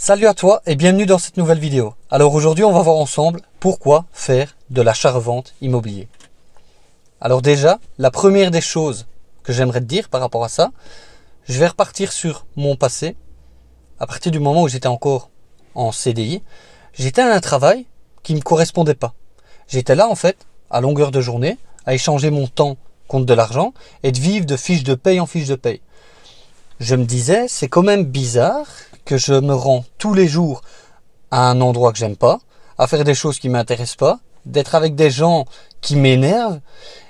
Salut à toi et bienvenue dans cette nouvelle vidéo. Alors aujourd'hui on va voir ensemble pourquoi faire de l'achat-revente immobilier. Alors déjà, la première des choses que j'aimerais te dire par rapport à ça, je vais repartir sur mon passé. À partir du moment où j'étais encore en CDI, j'étais à un travail qui ne me correspondait pas. J'étais là en fait, à longueur de journée, à échanger mon temps contre de l'argent et de vivre de fiche de paye en fiche de paye. Je me disais, c'est quand même bizarre que je me rends tous les jours à un endroit que j'aime pas, à faire des choses qui m'intéressent pas, d'être avec des gens qui m'énervent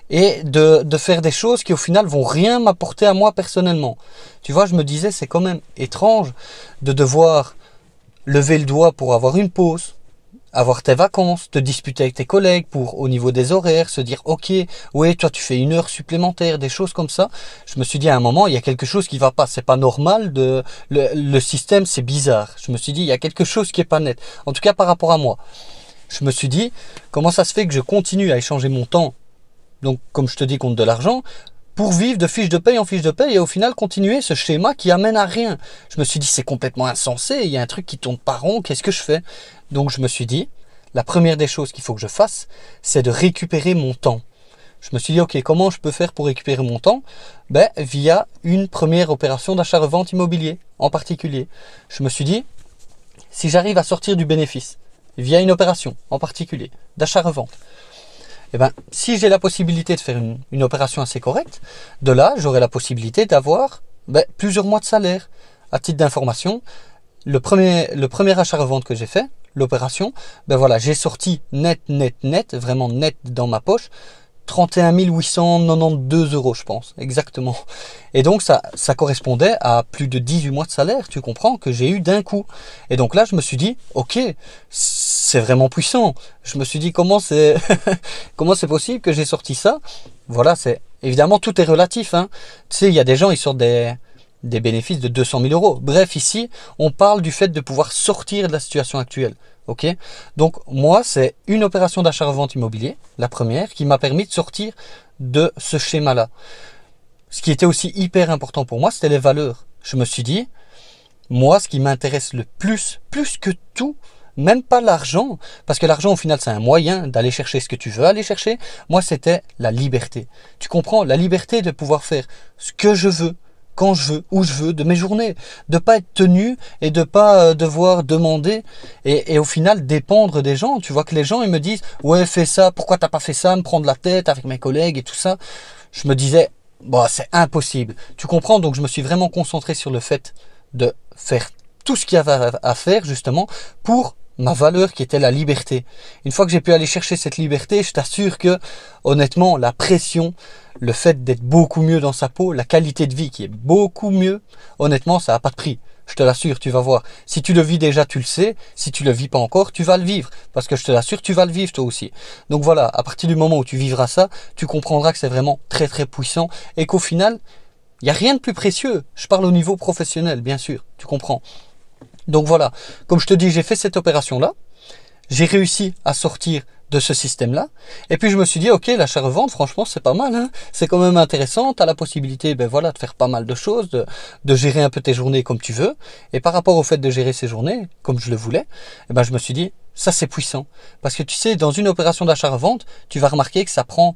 et de faire des choses qui au final vont rien m'apporter à moi personnellement. Tu vois, je me disais, c'est quand même étrange de devoir lever le doigt pour avoir une pause, avoir tes vacances, te disputer avec tes collègues pour au niveau des horaires, se dire ok, ouais, toi tu fais une heure supplémentaire, des choses comme ça. Je me suis dit à un moment, il y a quelque chose qui va pas, c'est pas normal, le système c'est bizarre. Je me suis dit, il y a quelque chose qui est pas net, en tout cas par rapport à moi. Je me suis dit, comment ça se fait que je continue à échanger mon temps, donc comme je te dis, contre de l'argent, pour vivre de fiche de paye en fiche de paye et au final continuer ce schéma qui amène à rien. Je me suis dit, c'est complètement insensé, il y a un truc qui tourne pas rond, qu'est-ce que je fais? Donc je me suis dit, la première des choses qu'il faut que je fasse, c'est de récupérer mon temps. Je me suis dit, ok, comment je peux faire pour récupérer mon temps? Via une première opération d'achat-revente immobilier en particulier. Je me suis dit, si j'arrive à sortir du bénéfice via une opération en particulier d'achat-revente, si j'ai la possibilité de faire une opération assez correcte, de là, j'aurai la possibilité d'avoir plusieurs mois de salaire. À titre d'information, le premier achat-revente que j'ai fait, l'opération, j'ai sorti net, vraiment net dans ma poche, 31 892 euros, je pense, exactement. Et donc, ça correspondait à plus de 18 mois de salaire, tu comprends, que j'ai eu d'un coup. Et donc là, je me suis dit, ok, c'est vraiment puissant. Je me suis dit, comment c'est comment c'est possible que j'ai sorti ça? Voilà, c'est évidemment, tout est relatif, hein. Tu sais, il y a des gens, ils sortent des bénéfices de 200 000 euros. Bref, ici, on parle du fait de pouvoir sortir de la situation actuelle. Ok, donc moi, c'est une opération d'achat-revente immobilier, la première, qui m'a permis de sortir de ce schéma-là. Ce qui était aussi hyper important pour moi, c'était les valeurs. Je me suis dit, moi, ce qui m'intéresse le plus que tout, même pas l'argent, parce que l'argent, au final, c'est un moyen d'aller chercher ce que tu veux aller chercher. Moi, c'était la liberté. Tu comprends? La liberté de pouvoir faire ce que je veux, quand je veux, où je veux, de mes journées, de pas être tenu et de pas devoir demander et au final dépendre des gens. Tu vois que les gens ils me disent ouais, fais ça, pourquoi t'as pas fait ça, me prendre la tête avec mes collègues et tout ça. Je me disais c'est impossible. Tu comprends? Donc je me suis vraiment concentré sur le fait de faire tout ce qu'il y avait à faire justement pour ma valeur qui était la liberté. Une fois que j'ai pu aller chercher cette liberté, je t'assure que honnêtement la pression, le fait d'être beaucoup mieux dans sa peau, la qualité de vie qui est beaucoup mieux, honnêtement ça n'a pas de prix. Je te l'assure, tu vas voir. Si tu le vis déjà, tu le sais. Si tu le vis pas encore, tu vas le vivre. Parce que je te l'assure, tu vas le vivre toi aussi. Donc voilà, à partir du moment où tu vivras ça, tu comprendras que c'est vraiment très puissant et qu'au final, il n'y a rien de plus précieux. Je parle au niveau professionnel, bien sûr, tu comprends. Donc voilà, comme je te dis, j'ai fait cette opération-là. J'ai réussi à sortir de ce système-là. Et puis je me suis dit, ok, l'achat-revente, franchement, c'est pas mal, hein. C'est quand même intéressant. Tu as la possibilité de faire pas mal de choses, de gérer un peu tes journées comme tu veux. Et par rapport au fait de gérer ces journées, comme je le voulais, je me suis dit, ça c'est puissant. Parce que tu sais, dans une opération d'achat-revente, tu vas remarquer que ça prend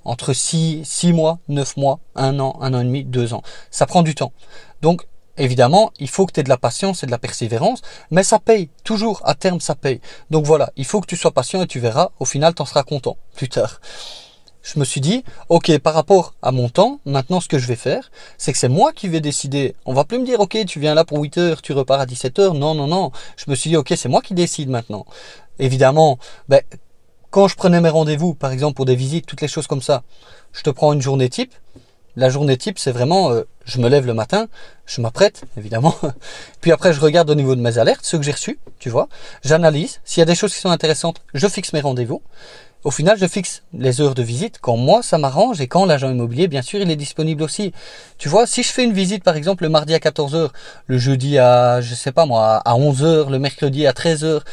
entre 6 mois, 9 mois, 1 an et demi, 2 ans. Ça prend du temps. Donc, évidemment, il faut que tu aies de la patience et de la persévérance, mais ça paye. Toujours, à terme, ça paye. Donc voilà, il faut que tu sois patient et tu verras, au final, tu en seras content plus tard. Je me suis dit, ok, par rapport à mon temps, maintenant, ce que je vais faire, c'est que c'est moi qui vais décider. On va plus me dire, ok, tu viens là pour 8 heures, tu repars à 17 heures. Non. Je me suis dit, ok, c'est moi qui décide maintenant. Évidemment, quand je prenais mes rendez-vous, par exemple, pour des visites, toutes les choses comme ça, je te prends une journée type. La journée type, c'est vraiment, je me lève le matin, je m'apprête, évidemment. Puis après, je regarde au niveau de mes alertes, ceux que j'ai reçus, tu vois. J'analyse. S'il y a des choses qui sont intéressantes, je fixe mes rendez-vous. Au final, je fixe les heures de visite quand moi ça m'arrange et quand l'agent immobilier, bien sûr, il est disponible aussi. Tu vois, si je fais une visite par exemple le mardi à 14 heures, le jeudi à, je sais pas moi, à 11 heures, le mercredi à 13 heures,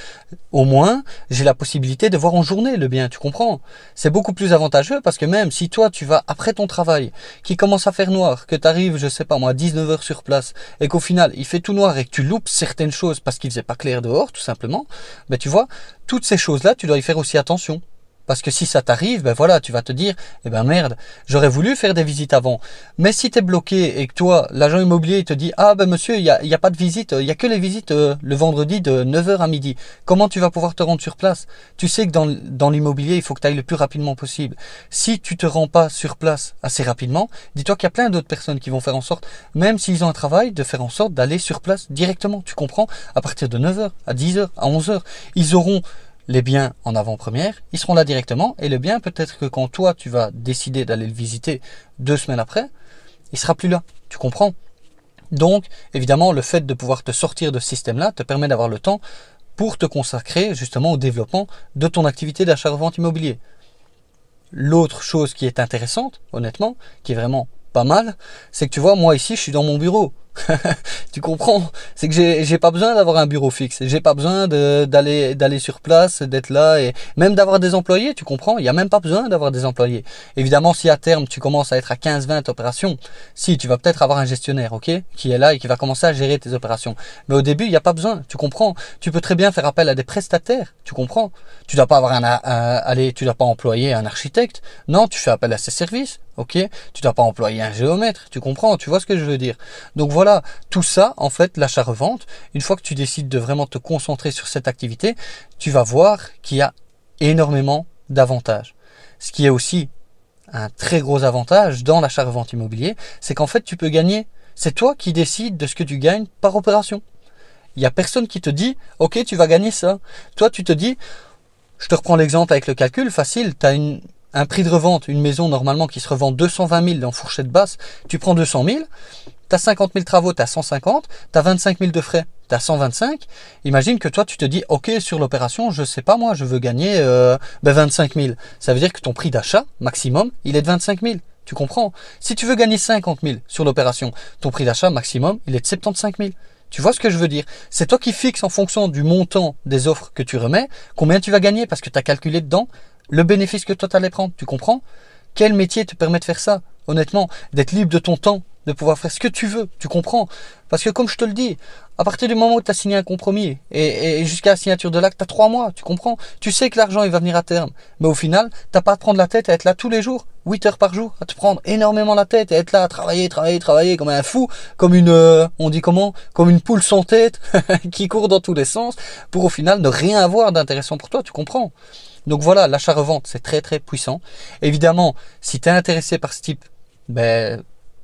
au moins, j'ai la possibilité de voir en journée le bien, tu comprends? C'est beaucoup plus avantageux parce que même si toi tu vas après ton travail, qui commence à faire noir, que tu arrives, je sais pas moi, à 19 heures sur place et qu'au final il fait tout noir et que tu loupes certaines choses parce qu'il faisait pas clair dehors, tout simplement, ben tu vois, toutes ces choses-là, tu dois y faire aussi attention. Parce que si ça t'arrive, ben voilà, tu vas te dire, eh ben merde, j'aurais voulu faire des visites avant. Mais si tu es bloqué et que toi, l'agent immobilier, il te dit, ah ben monsieur, il y a pas de visite, il y a que les visites le vendredi de 9 heures à midi. Comment tu vas pouvoir te rendre sur place? Tu sais que dans l'immobilier, il faut que tu ailles le plus rapidement possible. Si tu te rends pas sur place assez rapidement, dis-toi qu'il y a plein d'autres personnes qui vont faire en sorte, même s'ils ont un travail, de faire en sorte d'aller sur place directement. Tu comprends? À partir de 9 heures, à 10 heures, à 11 heures, ils auront les biens en avant-première, ils seront là directement et le bien peut-être que quand toi tu vas décider d'aller le visiter 2 semaines après, il sera plus là, tu comprends? Donc évidemment le fait de pouvoir te sortir de ce système-là te permet d'avoir le temps pour te consacrer justement au développement de ton activité d'achat-revente immobilier. L'autre chose qui est intéressante, honnêtement, qui est vraiment pas mal, c'est que tu vois, moi ici je suis dans mon bureau. Tu comprends? C'est que j'ai pas besoin d'avoir un bureau fixe. J'ai pas besoin d'aller sur place, d'être là et même d'avoir des employés. Tu comprends? Il y a même pas besoin d'avoir des employés. Évidemment, si à terme tu commences à être à 15-20 opérations, si tu vas peut-être avoir un gestionnaire, ok, qui est là et qui va commencer à gérer tes opérations. Mais au début, il n'y a pas besoin. Tu comprends? Tu peux très bien faire appel à des prestataires. Tu comprends? Tu dois pas avoir tu dois pas employer un architecte. Non, tu fais appel à ses services. Ok, tu dois pas employer un géomètre, tu comprends, tu vois ce que je veux dire. Donc voilà, tout ça, en fait, l'achat-revente, une fois que tu décides de vraiment te concentrer sur cette activité, tu vas voir qu'il y a énormément d'avantages. Ce qui est aussi un très gros avantage dans l'achat-revente immobilier, c'est qu'en fait, tu peux gagner. C'est toi qui décides de ce que tu gagnes par opération. Il n'y a personne qui te dit, ok, tu vas gagner ça. Toi, tu te dis, je te reprends l'exemple avec le calcul, facile, tu as un prix de revente, une maison normalement qui se revend 220 000 en fourchette basse, tu prends 200 000, tu as 50 000 travaux, tu as 150, tu as 25 000 de frais, tu as 125. Imagine que toi tu te dis, ok, sur l'opération, je sais pas moi, je veux gagner 25 000. Ça veut dire que ton prix d'achat maximum, il est de 25 000. Tu comprends? Si tu veux gagner 50 000 sur l'opération, ton prix d'achat maximum, il est de 75 000. Tu vois ce que je veux dire? C'est toi qui fixes en fonction du montant des offres que tu remets, combien tu vas gagner parce que tu as calculé dedans le bénéfice que toi tu allais prendre. Tu comprends? Quel métier te permet de faire ça? Honnêtement, d'être libre de ton temps, de pouvoir faire ce que tu veux. Tu comprends? Parce que comme je te le dis, à partir du moment où tu as signé un compromis et jusqu'à la signature de l'acte, tu as 3 mois. Tu comprends? Tu sais que l'argent il va venir à terme. Mais au final, t'as pas à te prendre la tête à être là tous les jours, 8 heures par jour, à te prendre énormément la tête et être là à travailler comme un fou, comme une, on dit comment? Comme une poule sans tête qui court dans tous les sens pour au final ne rien avoir d'intéressant pour toi. Tu comprends? Donc voilà, l'achat-revente, c'est très très puissant. Évidemment, si tu es intéressé par ce type,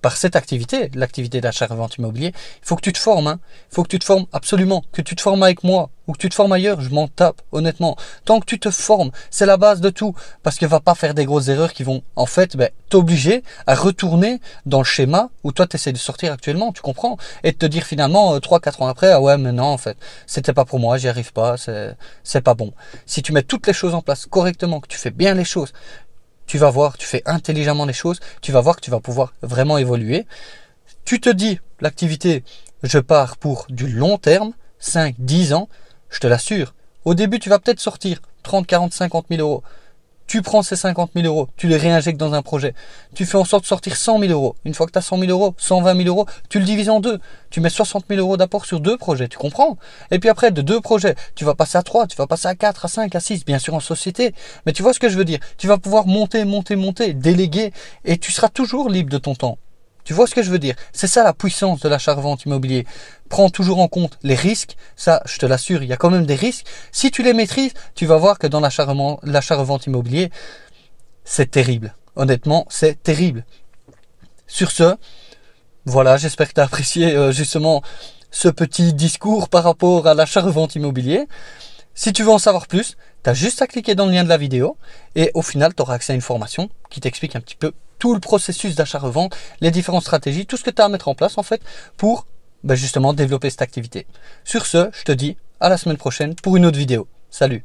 par cette activité, l'activité d'achat-revente immobilier, il faut que tu te formes. Hein. Il faut que tu te formes absolument. Que tu te formes avec moi ou que tu te formes ailleurs, je m'en tape, honnêtement. Tant que tu te formes, c'est la base de tout. Parce que va pas faire des grosses erreurs qui vont en fait t'obliger à retourner dans le schéma où toi tu essaies de sortir actuellement, tu comprends? Et de te dire finalement 3-4 ans après, ah ouais mais non en fait, c'était pas pour moi, j'y arrive pas, c'est pas bon. Si tu mets toutes les choses en place correctement, que tu fais bien les choses, tu vas voir, tu fais intelligemment les choses, tu vas voir que tu vas pouvoir vraiment évoluer. Tu te dis, l'activité, je pars pour du long terme, 5, 10 ans, je te l'assure. Au début, tu vas peut-être sortir 30, 40, 50 000 euros. Tu prends ces 50 000 euros, tu les réinjectes dans un projet. Tu fais en sorte de sortir 100 000 euros. Une fois que tu as 100 000 euros, 120 000 euros, tu le divises en deux. Tu mets 60 000 euros d'apport sur 2 projets, tu comprends? Et puis après, de 2 projets, tu vas passer à 3, tu vas passer à 4, à 5, à 6, bien sûr en société. Mais tu vois ce que je veux dire? Tu vas pouvoir monter, déléguer, et tu seras toujours libre de ton temps. Tu vois ce que je veux dire? C'est ça la puissance de l'achat-revente immobilier. Prends toujours en compte les risques. Ça, je te l'assure, il y a quand même des risques. Si tu les maîtrises, tu vas voir que dans l'achat-revente immobilier, c'est terrible. Honnêtement, c'est terrible. Sur ce, voilà, j'espère que tu as apprécié justement ce petit discours par rapport à l'achat-revente immobilier. Si tu veux en savoir plus, tu as juste à cliquer dans le lien de la vidéo et au final, tu auras accès à une formation qui t'explique un petit peu tout le processus d'achat-revente, les différentes stratégies, tout ce que tu as à mettre en place en fait pour justement développer cette activité. Sur ce, je te dis à la semaine prochaine pour une autre vidéo. Salut!